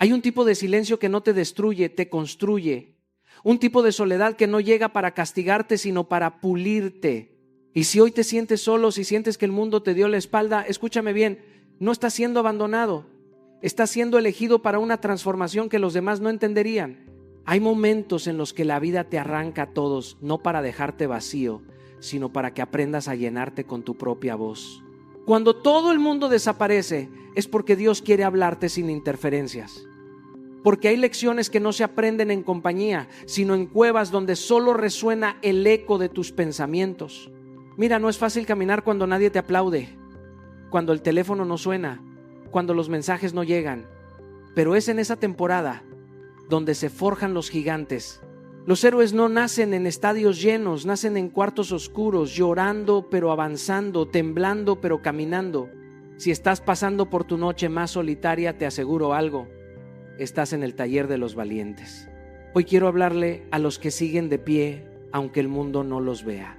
Hay un tipo de silencio que no te destruye, te construye. Un tipo de soledad que no llega para castigarte, sino para pulirte. Y si hoy te sientes solo, si sientes que el mundo te dio la espalda, escúchame bien, no estás siendo abandonado. Estás siendo elegido para una transformación que los demás no entenderían. Hay momentos en los que la vida te arranca a todos, no para dejarte vacío, sino para que aprendas a llenarte con tu propia voz. Cuando todo el mundo desaparece, es porque Dios quiere hablarte sin interferencias. Porque hay lecciones que no se aprenden en compañía, sino en cuevas donde solo resuena el eco de tus pensamientos. Mira, no es fácil caminar cuando nadie te aplaude, cuando el teléfono no suena, cuando los mensajes no llegan. Pero es en esa temporada donde se forjan los gigantes. Los héroes no nacen en estadios llenos, nacen en cuartos oscuros, llorando pero avanzando, temblando pero caminando. Si estás pasando por tu noche más solitaria, te aseguro algo: estás en el taller de los valientes. Hoy quiero hablarle a los que siguen de pie, aunque el mundo no los vea.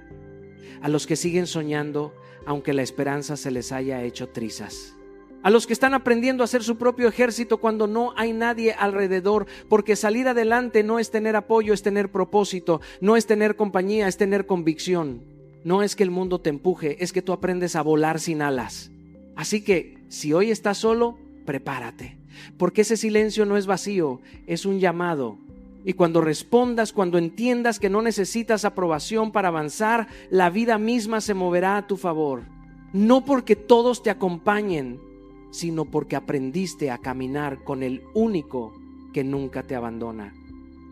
A los que siguen soñando, aunque la esperanza se les haya hecho trizas. A los que están aprendiendo a hacer su propio ejército cuando no hay nadie alrededor, porque salir adelante no es tener apoyo, es tener propósito, no es tener compañía, es tener convicción. No es que el mundo te empuje, es que tú aprendes a volar sin alas. Así que, si hoy estás solo, prepárate, porque ese silencio no es vacío, es un llamado. Y cuando respondas, cuando entiendas que no necesitas aprobación para avanzar, la vida misma se moverá a tu favor. No porque todos te acompañen, sino porque aprendiste a caminar con el único que nunca te abandona,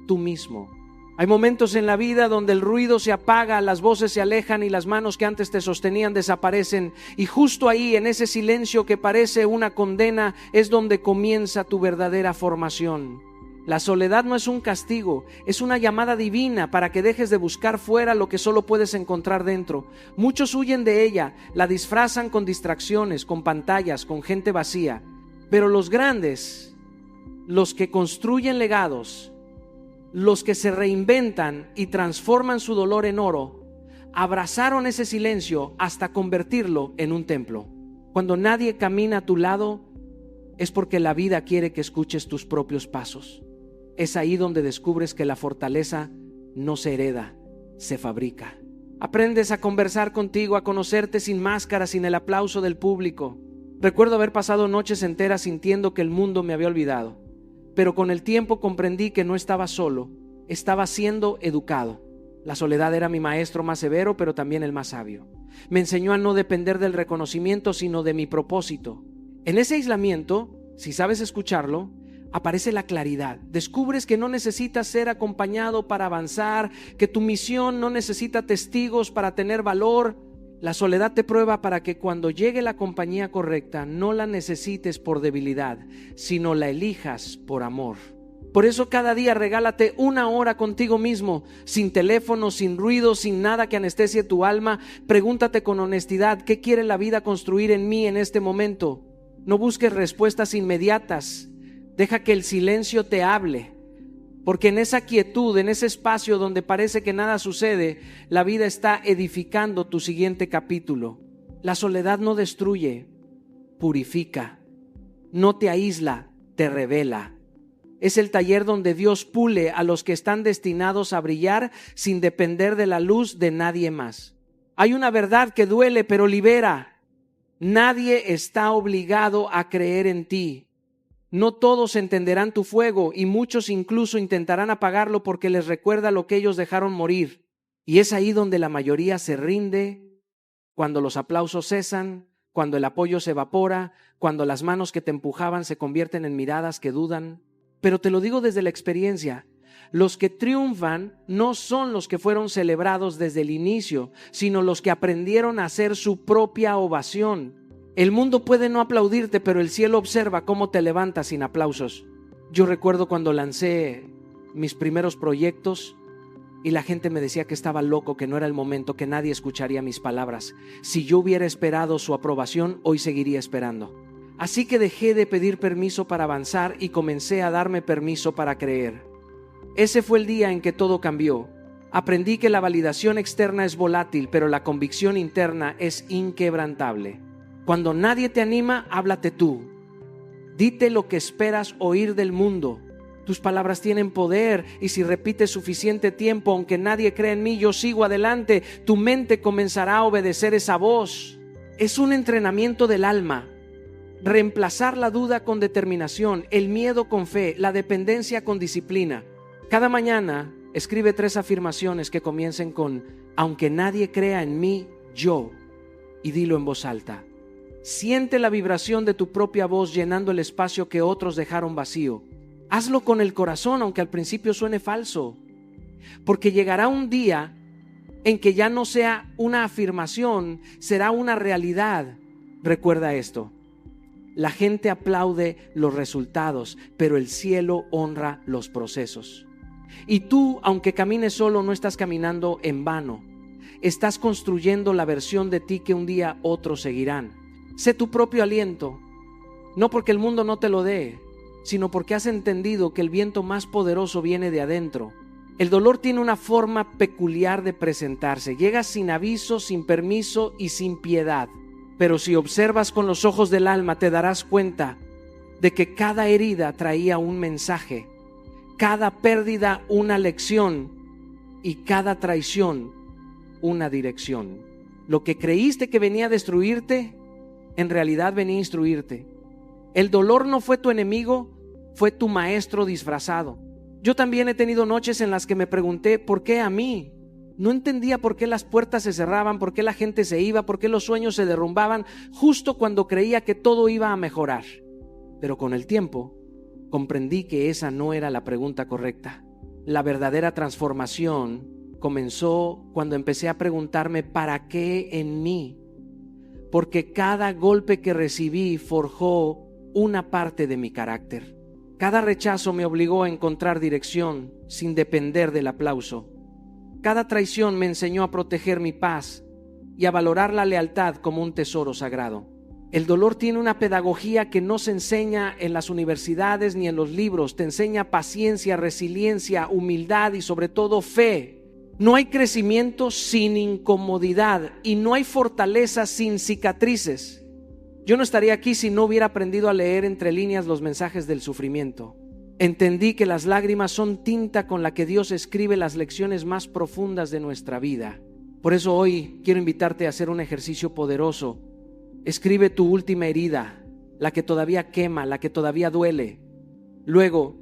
tú mismo. Hay momentos en la vida donde el ruido se apaga, las voces se alejan y las manos que antes te sostenían desaparecen. Y justo ahí, en ese silencio que parece una condena, es donde comienza tu verdadera formación. La soledad no es un castigo, es una llamada divina para que dejes de buscar fuera lo que solo puedes encontrar dentro. Muchos huyen de ella, la disfrazan con distracciones, con pantallas, con gente vacía. Pero los grandes, los que construyen legados, los que se reinventan y transforman su dolor en oro, abrazaron ese silencio hasta convertirlo en un templo. Cuando nadie camina a tu lado, es porque la vida quiere que escuches tus propios pasos. Es ahí donde descubres que la fortaleza no se hereda, se fabrica. Aprendes a conversar contigo, a conocerte sin máscara, sin el aplauso del público. Recuerdo haber pasado noches enteras sintiendo que el mundo me había olvidado, pero con el tiempo comprendí que no estaba solo, estaba siendo educado. La soledad era mi maestro más severo, pero también el más sabio. Me enseñó a no depender del reconocimiento, sino de mi propósito. En ese aislamiento, si sabes escucharlo, aparece la claridad. Descubres que no necesitas ser acompañado para avanzar, que tu misión no necesita testigos para tener valor. La soledad te prueba para que cuando llegue la compañía correcta no la necesites por debilidad, sino la elijas por amor. Por eso cada día regálate 1 hora contigo mismo, sin teléfono, sin ruido, sin nada que anestesie tu alma. Pregúntate con honestidad: ¿qué quiere la vida construir en mí en este momento? No busques respuestas inmediatas. Deja que el silencio te hable, porque en esa quietud, en ese espacio donde parece que nada sucede, la vida está edificando tu siguiente capítulo. La soledad no destruye, purifica. No te aísla, te revela. Es el taller donde Dios pule a los que están destinados a brillar sin depender de la luz de nadie más. Hay una verdad que duele, pero libera. Nadie está obligado a creer en ti. No todos entenderán tu fuego y muchos incluso intentarán apagarlo porque les recuerda lo que ellos dejaron morir. Y es ahí donde la mayoría se rinde, cuando los aplausos cesan, cuando el apoyo se evapora, cuando las manos que te empujaban se convierten en miradas que dudan. Pero te lo digo desde la experiencia, los que triunfan no son los que fueron celebrados desde el inicio, sino los que aprendieron a hacer su propia ovación. El mundo puede no aplaudirte, pero el cielo observa cómo te levantas sin aplausos. Yo recuerdo cuando lancé mis primeros proyectos y la gente me decía que estaba loco, que no era el momento, que nadie escucharía mis palabras. Si yo hubiera esperado su aprobación, hoy seguiría esperando. Así que dejé de pedir permiso para avanzar y comencé a darme permiso para creer. Ese fue el día en que todo cambió. Aprendí que la validación externa es volátil, pero la convicción interna es inquebrantable. Cuando nadie te anima, háblate tú. Dite lo que esperas oír del mundo. Tus palabras tienen poder y si repites suficiente tiempo, aunque nadie cree en mí, yo sigo adelante, tu mente comenzará a obedecer esa voz. Es un entrenamiento del alma. Reemplazar la duda con determinación, el miedo con fe, la dependencia con disciplina. Cada mañana escribe 3 afirmaciones que comiencen con aunque nadie crea en mí, yo, y dilo en voz alta. Siente la vibración de tu propia voz llenando el espacio que otros dejaron vacío. Hazlo con el corazón, aunque al principio suene falso, porque llegará un día en que ya no sea una afirmación, será una realidad. Recuerda esto: la gente aplaude los resultados, pero el cielo honra los procesos. Y tú, aunque camines solo, no estás caminando en vano. Estás construyendo la versión de ti que un día otros seguirán. Sé tu propio aliento, no porque el mundo no te lo dé, sino porque has entendido que el viento más poderoso viene de adentro. El dolor tiene una forma peculiar de presentarse. Llega sin aviso, sin permiso y sin piedad. Pero si observas con los ojos del alma, te darás cuenta de que cada herida traía un mensaje, cada pérdida una lección y cada traición una dirección. Lo que creíste que venía a destruirte, en realidad venía a instruirte. El dolor no fue tu enemigo, fue tu maestro disfrazado. Yo también he tenido noches en las que me pregunté, ¿por qué a mí? No entendía por qué las puertas se cerraban, por qué la gente se iba, por qué los sueños se derrumbaban, justo cuando creía que todo iba a mejorar. Pero con el tiempo, comprendí que esa no era la pregunta correcta. La verdadera transformación comenzó cuando empecé a preguntarme ¿para qué en mí? Porque cada golpe que recibí forjó una parte de mi carácter. Cada rechazo me obligó a encontrar dirección sin depender del aplauso. Cada traición me enseñó a proteger mi paz y a valorar la lealtad como un tesoro sagrado. El dolor tiene una pedagogía que no se enseña en las universidades ni en los libros. Te enseña paciencia, resiliencia, humildad y sobre todo fe. No hay crecimiento sin incomodidad y no hay fortaleza sin cicatrices. Yo no estaría aquí si no hubiera aprendido a leer entre líneas los mensajes del sufrimiento. Entendí que las lágrimas son tinta con la que Dios escribe las lecciones más profundas de nuestra vida. Por eso hoy quiero invitarte a hacer un ejercicio poderoso. Escribe tu última herida, la que todavía quema, la que todavía duele. Luego,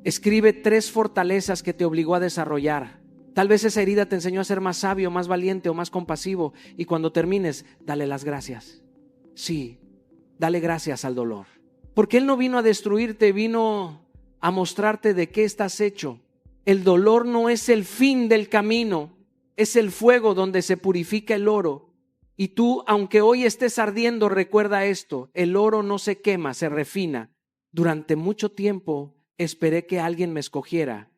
escribe 3 fortalezas que te obligó a desarrollar. Tal vez esa herida te enseñó a ser más sabio, más valiente o más compasivo. Y cuando termines, dale las gracias. Sí, dale gracias al dolor. Porque Él no vino a destruirte, vino a mostrarte de qué estás hecho. El dolor no es el fin del camino, es el fuego donde se purifica el oro. Y tú, aunque hoy estés ardiendo, recuerda esto: el oro no se quema, se refina. Durante mucho tiempo esperé que alguien me escogiera.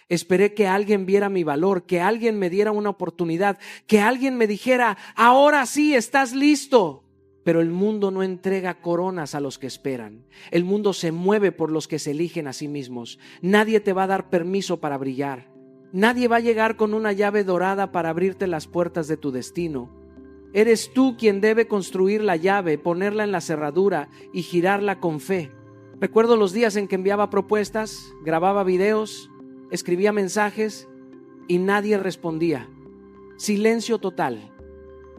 Esperé que alguien viera mi valor, que alguien me diera una oportunidad, que alguien me dijera, ahora sí, estás listo. Pero el mundo no entrega coronas a los que esperan. El mundo se mueve por los que se eligen a sí mismos. Nadie te va a dar permiso para brillar. Nadie va a llegar con una llave dorada para abrirte las puertas de tu destino. Eres tú quien debe construir la llave, ponerla en la cerradura y girarla con fe. Recuerdo los días en que enviaba propuestas, grababa videos, escribía mensajes y nadie respondía. Silencio total.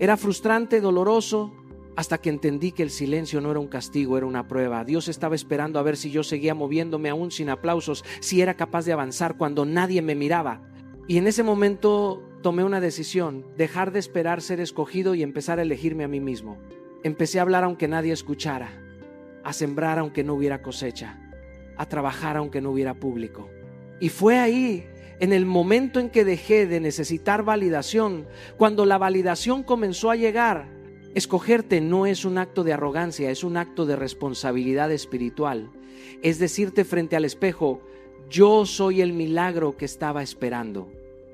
Era frustrante, doloroso, hasta que entendí que el silencio no era un castigo, era una prueba. Dios estaba esperando a ver si yo seguía moviéndome aún sin aplausos, si era capaz de avanzar cuando nadie me miraba. Y en ese momento tomé una decisión: dejar de esperar ser escogido y empezar a elegirme a mí mismo. Empecé a hablar aunque nadie escuchara, a sembrar aunque no hubiera cosecha, a trabajar aunque no hubiera público. Y fue ahí, en el momento en que dejé de necesitar validación, cuando la validación comenzó a llegar. Escogerte no es un acto de arrogancia, es un acto de responsabilidad espiritual. Es decirte frente al espejo: yo soy el milagro que estaba esperando.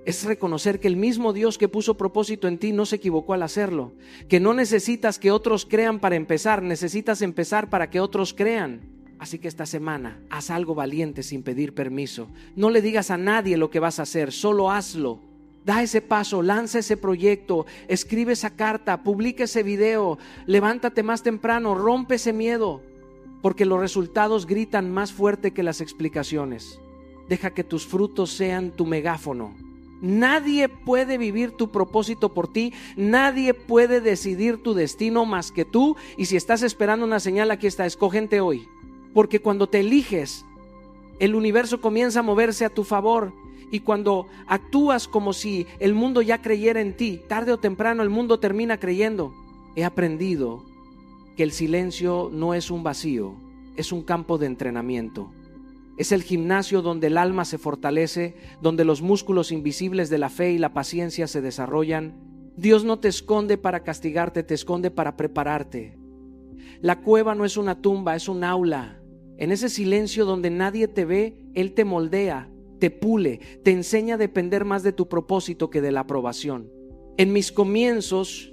Es reconocer que el mismo Dios que puso propósito en ti no se equivocó al hacerlo, que no necesitas que otros crean para empezar, necesitas empezar para que otros crean. Así que esta semana haz algo valiente sin pedir permiso. No le digas a nadie lo que vas a hacer, solo hazlo. Da ese paso, lanza ese proyecto, escribe esa carta, publica ese video, levántate más temprano, rompe ese miedo. porque los resultados gritan más fuerte que las explicaciones. Deja que tus frutos sean tu megáfono. Nadie puede vivir tu propósito por ti, nadie puede decidir tu destino más que tú. Y si estás esperando una señal, aquí está: escógete hoy, porque cuando te eliges, el universo comienza a moverse a tu favor. Y cuando actúas como si el mundo ya creyera en ti, tarde o temprano el mundo termina creyendo. He aprendido que el silencio no es un vacío, es un campo de entrenamiento. Es el gimnasio donde el alma se fortalece, donde los músculos invisibles de la fe y la paciencia se desarrollan. Dios no te esconde para castigarte, te esconde para prepararte. La cueva no es una tumba, es un aula. En ese silencio donde nadie te ve, Él te moldea, te pule, te enseña a depender más de tu propósito que de la aprobación. En mis comienzos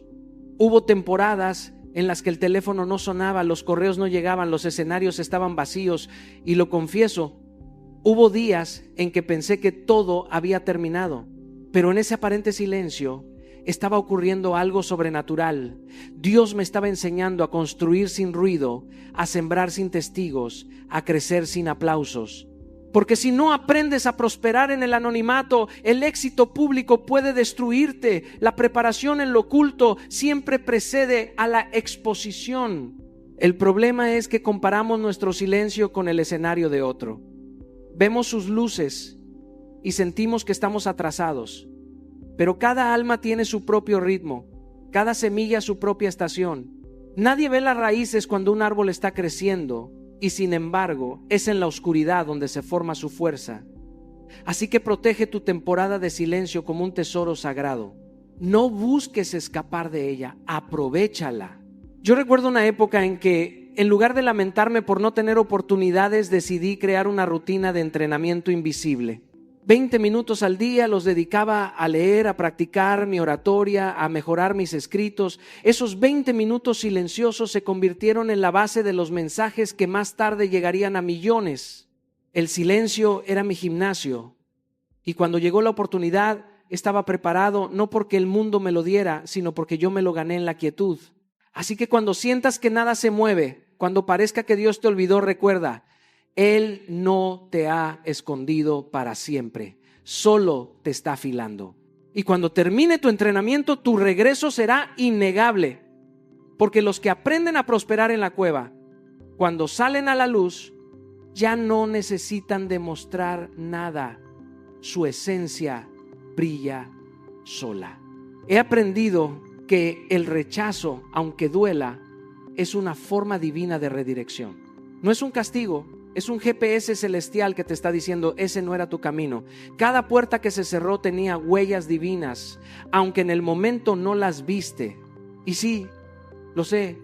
hubo temporadas en las que el teléfono no sonaba, los correos no llegaban, los escenarios estaban vacíos, y lo confieso, hubo días en que pensé que todo había terminado, pero en ese aparente silencio estaba ocurriendo algo sobrenatural. Dios me estaba enseñando a construir sin ruido, a sembrar sin testigos, a crecer sin aplausos. Porque si no aprendes a prosperar en el anonimato, el éxito público puede destruirte. La preparación en lo oculto siempre precede a la exposición. El problema es que comparamos nuestro silencio con el escenario de otro. Vemos sus luces y sentimos que estamos atrasados. Pero cada alma tiene su propio ritmo, cada semilla su propia estación. Nadie ve las raíces cuando un árbol está creciendo. Y sin embargo, es en la oscuridad donde se forma su fuerza. Así que protege tu temporada de silencio como un tesoro sagrado. No busques escapar de ella, aprovéchala. Yo recuerdo una época en que, en lugar de lamentarme por no tener oportunidades, decidí crear una rutina de entrenamiento invisible. 20 minutos al día los dedicaba a leer, a practicar mi oratoria, a mejorar mis escritos. Esos 20 minutos silenciosos se convirtieron en la base de los mensajes que más tarde llegarían a millones. El silencio era mi gimnasio, y cuando llegó la oportunidad estaba preparado, no porque el mundo me lo diera, sino porque yo me lo gané en la quietud. Así que cuando sientas que nada se mueve, cuando parezca que Dios te olvidó, recuerda: Él no te ha escondido para siempre, solo te está afilando. Y cuando termine tu entrenamiento, tu regreso será innegable. Porque los que aprenden a prosperar en la cueva, cuando salen a la luz, ya no necesitan demostrar nada. Su esencia brilla sola. He aprendido que el rechazo, aunque duela, es una forma divina de redirección. No es un castigo. Es un GPS celestial que te está diciendo: ese no era tu camino. Cada puerta que se cerró tenía huellas divinas, aunque en el momento no las viste. Y sí, lo sé.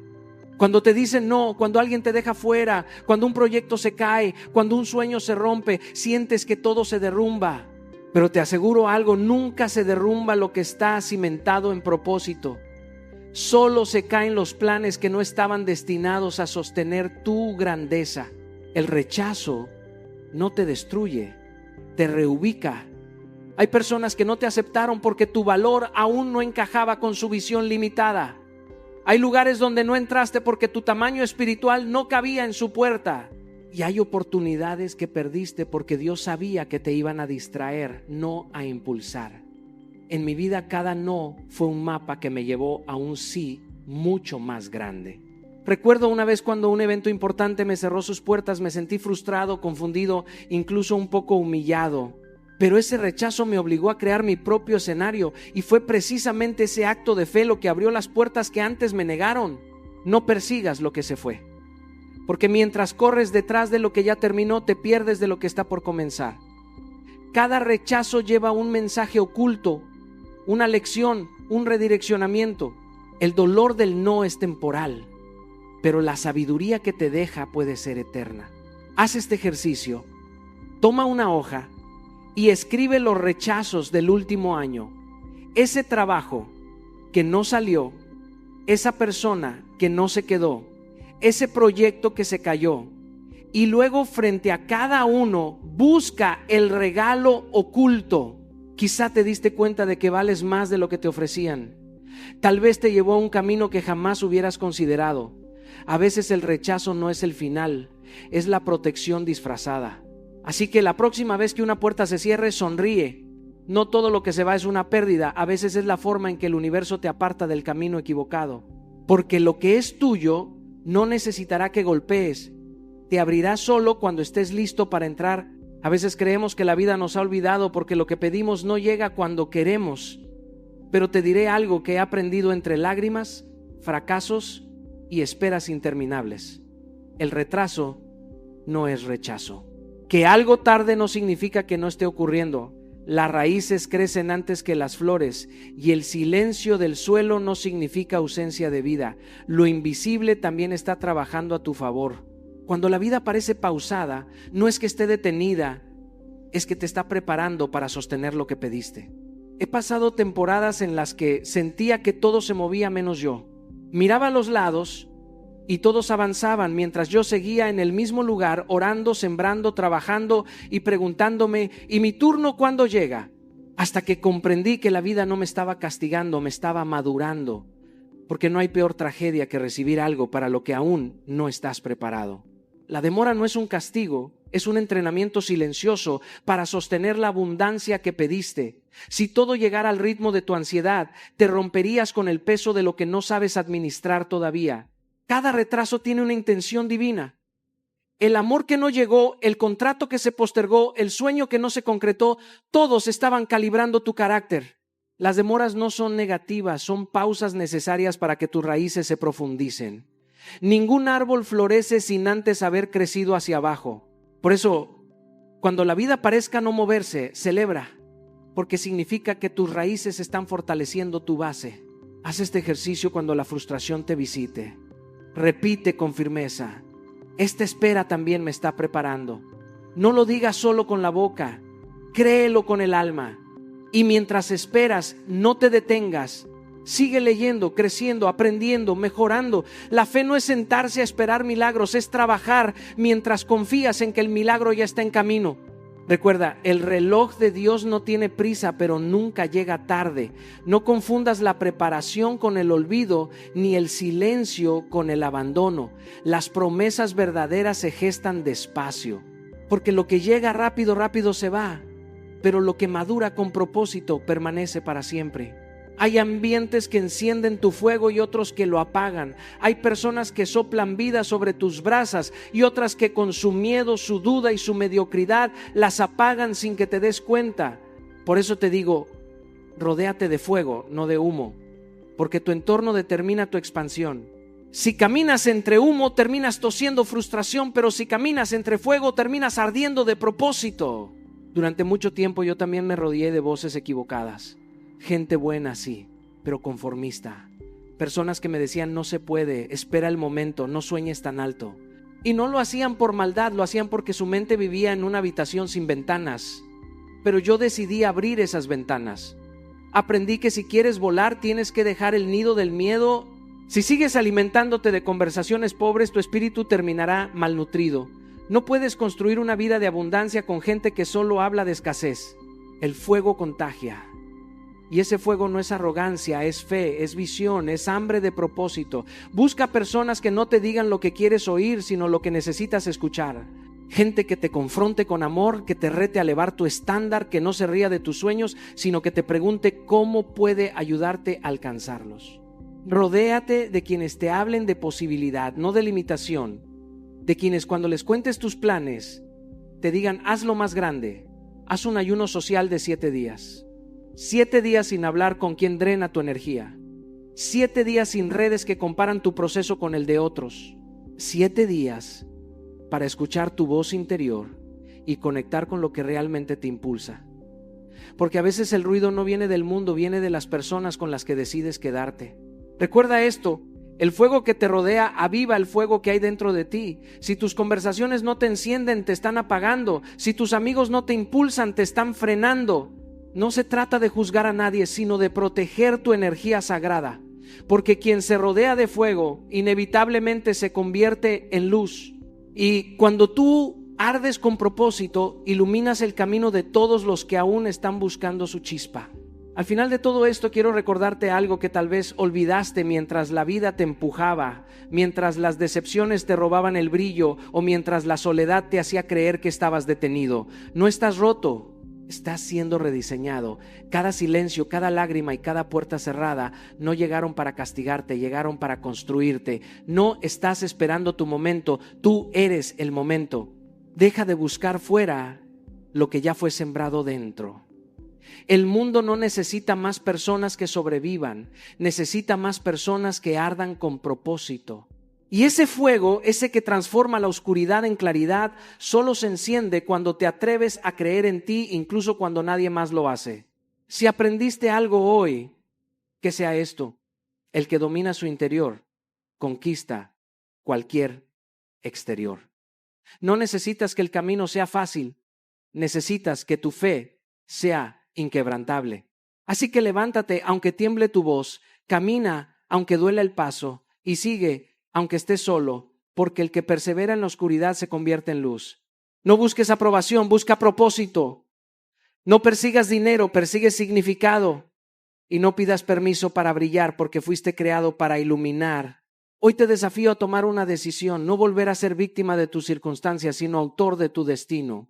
Cuando te dicen no, cuando alguien te deja fuera, cuando un proyecto se cae, cuando un sueño se rompe, sientes que todo se derrumba. Pero te aseguro algo: nunca se derrumba lo que está cimentado en propósito. Solo se caen los planes que no estaban destinados a sostener tu grandeza. El rechazo no te destruye, te reubica. Hay personas que no te aceptaron porque tu valor aún no encajaba con su visión limitada. Hay lugares donde no entraste porque tu tamaño espiritual no cabía en su puerta. Y hay oportunidades que perdiste porque Dios sabía que te iban a distraer, no a impulsar. En mi vida, cada no fue un mapa que me llevó a un sí mucho más grande. Recuerdo una vez cuando un evento importante me cerró sus puertas, me sentí frustrado, confundido, incluso un poco humillado. Pero ese rechazo me obligó a crear mi propio escenario, y fue precisamente ese acto de fe lo que abrió las puertas que antes me negaron. No persigas lo que se fue, porque mientras corres detrás de lo que ya terminó, te pierdes de lo que está por comenzar. Cada rechazo lleva un mensaje oculto, una lección, un redireccionamiento. El dolor del no es temporal, pero la sabiduría que te deja puede ser eterna. Haz este ejercicio. Toma una hoja y escribe los rechazos del último año. Ese trabajo que no salió, esa persona que no se quedó, ese proyecto que se cayó. Y luego, frente a cada uno, busca el regalo oculto. Quizá te diste cuenta de que vales más de lo que te ofrecían. Tal vez te llevó a un camino que jamás hubieras considerado. A veces el rechazo no es el final, es la protección disfrazada. Así que la próxima vez que una puerta se cierre, sonríe. No todo lo que se va es una pérdida, a veces es la forma en que el universo te aparta del camino equivocado. Porque lo que es tuyo no necesitará que golpees, te abrirá solo cuando estés listo para entrar. A veces creemos que la vida nos ha olvidado porque lo que pedimos no llega cuando queremos. Pero te diré algo que he aprendido entre lágrimas, fracasos y esperas interminables. El retraso no es rechazo. Que algo tarde no significa que no esté ocurriendo. Las raíces crecen antes que las flores y el silencio del suelo no significa ausencia de vida. Lo invisible también está trabajando a tu favor. Cuando la vida parece pausada, no es que esté detenida, es que te está preparando para sostener lo que pediste. He pasado temporadas en las que sentía que todo se movía menos yo. Miraba a los lados y todos avanzaban mientras yo seguía en el mismo lugar, orando, sembrando, trabajando y preguntándome, ¿y mi turno cuándo llega? Hasta que comprendí que la vida no me estaba castigando, me estaba madurando, porque no hay peor tragedia que recibir algo para lo que aún no estás preparado. La demora no es un castigo, es un entrenamiento silencioso para sostener la abundancia que pediste. Si todo llegara al ritmo de tu ansiedad, te romperías con el peso de lo que no sabes administrar todavía. Cada retraso tiene una intención divina. El amor que no llegó, el contrato que se postergó, el sueño que no se concretó, todos estaban calibrando tu carácter. Las demoras no son negativas, son pausas necesarias para que tus raíces se profundicen. Ningún árbol florece sin antes haber crecido hacia abajo. Por eso, cuando la vida parezca no moverse, celebra, porque significa que tus raíces están fortaleciendo tu base. Haz este ejercicio cuando la frustración te visite. Repite con firmeza: esta espera también me está preparando. No lo digas solo con la boca, créelo con el alma. Y mientras esperas, no te detengas. Sigue leyendo, creciendo, aprendiendo, mejorando. La fe no es sentarse a esperar milagros, es trabajar mientras confías en que el milagro ya está en camino. Recuerda, el reloj de Dios no tiene prisa, pero nunca llega tarde. No confundas la preparación con el olvido, ni el silencio con el abandono. Las promesas verdaderas se gestan despacio, porque lo que llega rápido, rápido se va, pero lo que madura con propósito permanece para siempre. Hay ambientes que encienden tu fuego y otros que lo apagan. Hay personas que soplan vida sobre tus brasas y otras que con su miedo, su duda y su mediocridad las apagan sin que te des cuenta. Por eso te digo, rodéate de fuego, no de humo, porque tu entorno determina tu expansión. Si caminas entre humo, terminas tosiendo frustración, pero si caminas entre fuego, terminas ardiendo de propósito. Durante mucho tiempo yo también me rodeé de voces equivocadas. Gente buena, sí, pero conformista. Personas que me decían: no se puede, espera el momento, no sueñes tan alto. Y no lo hacían por maldad, lo hacían porque su mente vivía en una habitación sin ventanas. Pero yo decidí abrir esas ventanas. Aprendí que si quieres volar, tienes que dejar el nido del miedo. Si sigues alimentándote de conversaciones pobres, tu espíritu terminará malnutrido. No puedes construir una vida de abundancia con gente que solo habla de escasez. El fuego contagia. Y ese fuego no es arrogancia, es fe, es visión, es hambre de propósito. Busca personas que no te digan lo que quieres oír, sino lo que necesitas escuchar. Gente que te confronte con amor, que te rete a elevar tu estándar, que no se ría de tus sueños, sino que te pregunte cómo puede ayudarte a alcanzarlos. Rodéate de quienes te hablen de posibilidad, no de limitación. De quienes cuando les cuentes tus planes, te digan: hazlo más grande, haz un ayuno social de 7 días. 7 días sin hablar con quien drena tu energía. 7 días sin redes que comparan tu proceso con el de otros. 7 días para escuchar tu voz interior y conectar con lo que realmente te impulsa. Porque a veces el ruido no viene del mundo, viene de las personas con las que decides quedarte. Recuerda esto: el fuego que te rodea aviva el fuego que hay dentro de ti. Si tus conversaciones no te encienden, te están apagando. Si tus amigos no te impulsan, te están frenando. No se trata de juzgar a nadie, sino de proteger tu energía sagrada. Porque quien se rodea de fuego inevitablemente se convierte en luz. Y cuando tú ardes con propósito, iluminas el camino de todos los que aún están buscando su chispa. Al final de todo esto quiero recordarte algo que tal vez olvidaste mientras la vida te empujaba, mientras las decepciones te robaban el brillo o mientras la soledad te hacía creer que estabas detenido. No estás roto, estás siendo rediseñado. Cada silencio, cada lágrima y cada puerta cerrada no llegaron para castigarte, llegaron para construirte. No estás esperando tu momento, tú eres el momento. Deja de buscar fuera lo que ya fue sembrado dentro. El mundo no necesita más personas que sobrevivan, necesita más personas que ardan con propósito. Y ese fuego, ese que transforma la oscuridad en claridad, solo se enciende cuando te atreves a creer en ti, incluso cuando nadie más lo hace. Si aprendiste algo hoy, que sea esto: el que domina su interior conquista cualquier exterior. No necesitas que el camino sea fácil, necesitas que tu fe sea inquebrantable. Así que levántate aunque tiemble tu voz, camina aunque duela el paso y sigue aunque estés solo, porque el que persevera en la oscuridad se convierte en luz. No busques aprobación, busca propósito. No persigas dinero, persigue significado. Y no pidas permiso para brillar, porque fuiste creado para iluminar. Hoy te desafío a tomar una decisión, no volver a ser víctima de tus circunstancias, sino autor de tu destino.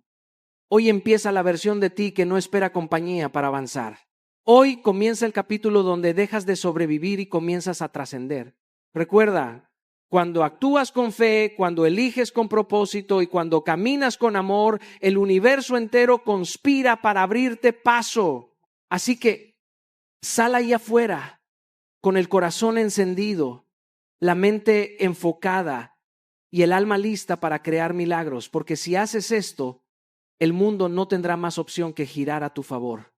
Hoy empieza la versión de ti que no espera compañía para avanzar. Hoy comienza el capítulo donde dejas de sobrevivir y comienzas a trascender. Recuerda, cuando actúas con fe, cuando eliges con propósito y cuando caminas con amor, el universo entero conspira para abrirte paso. Así que sal ahí afuera con el corazón encendido, la mente enfocada y el alma lista para crear milagros, porque si haces esto, el mundo no tendrá más opción que girar a tu favor.